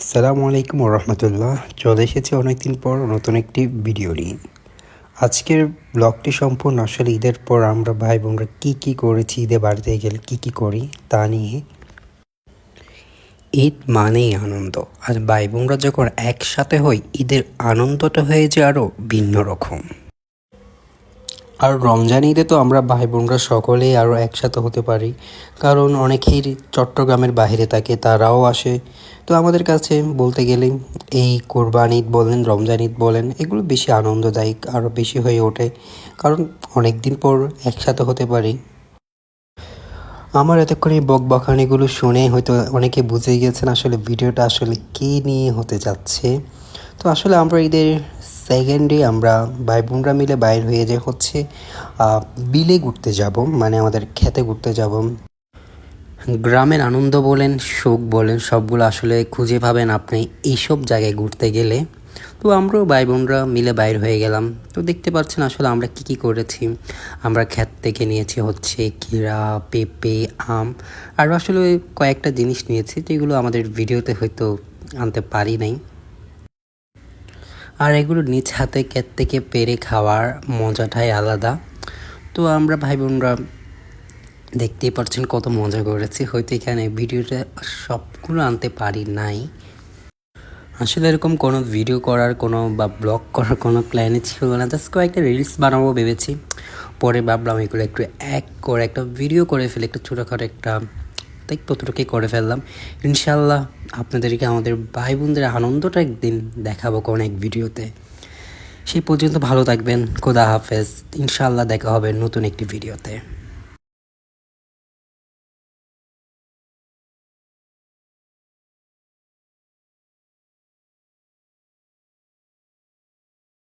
আসসালামু আলাইকুম রহমতুল্লাহ। চলে এসেছি অনেকদিন পর নতুন একটি ভিডিও নিয়ে। আজকের ব্লগটি সম্পূর্ণ আসলে ঈদের পর আমরা ভাই বোনরা কী করেছি, ঈদে বাড়িতে গেলে কী করি তা নিয়ে। ঈদ মানেই আনন্দ, আর ভাই বোনরা যখন একসাথে হই ঈদের আনন্দটা হয়ে যায় আরও ভিন্ন রকম। আর রমজান ঈদে তো আমরা ভাই বোনরা সকলেই আরও একসাথে হতে পারি, কারণ অনেকেই চট্টগ্রামের বাইরে থাকে, তারাও আসে। তো আমাদের কাছে বলতে গেলে এই কোরবান ঈদ বলেন, রমজান ঈদ বলেন, এগুলো বেশি আনন্দদায়ক আরও বেশি হয়ে ওঠে, কারণ অনেক দিন পর একসাথে হতে পারি। আমার এতক্ষণ এই বকবকানিগুলো শুনে হয়তো অনেকে বুঝে গিয়েছেন আসলে ভিডিওটা আসলে কী নিয়ে হতে যাচ্ছে। তো আসলে আমরা ঈদের সেকেন্ডে আমরা ভাই বোনরা মিলে বাইর হয়ে যে হচ্ছে বিলে ঘুরতে যাব, মানে আমাদের খেতে ঘুরতে যাব। গ্রামের আনন্দ বলেন, সুখ বলেন, সবগুলো আসলে খুঁজে পাবেন আপনি এইসব জায়গায় ঘুরতে গেলে। তো আমরাও ভাই বোনরা মিলে বাইর হয়ে গেলাম। তো দেখতে পাচ্ছেন আসলে আমরা কি করেছি। আমরা ক্ষেত থেকে নিয়েছি হচ্ছে কীরা, পেঁপে, আম, আরও আসলে কয়েকটা জিনিস নিয়েছি যেগুলো আমাদের ভিডিওতে হয়তো আনতে পারি নাই। আর এগুলো নিজ হাতে ক্ষেত থেকে পেরে খাওয়ার মজাটাই আলাদা। তো আমরা ভাই বোনরা দেখতেই পাচ্ছেন কত মজা করেছি। হয়তো এখানে ভিডিওটা সবগুলো আনতে পারি নাই। আসলে এরকম কোনো ভিডিও করার কোনো বা ব্লগ করার কোনো প্ল্যানই ছিল না, জাস্ট কয়েকটা রিলস বানাবো ভেবেছি। পরে ভাবলাম এগুলো একটু করে একটা ভিডিও করে ফেলে, একটু ছোটোখাটো একটা, তাই ততটুকুই করে ফেললাম। ইনশাল্লাহ আপনাদেরকে আমাদের ভাই বোনদের আনন্দটা একদিন দেখাবো কোনো এক ভিডিওতে। সেই পর্যন্ত ভালো থাকবেন, খোদা হাফেজ। ইনশাল্লাহ দেখা হবে নতুন একটি ভিডিওতে।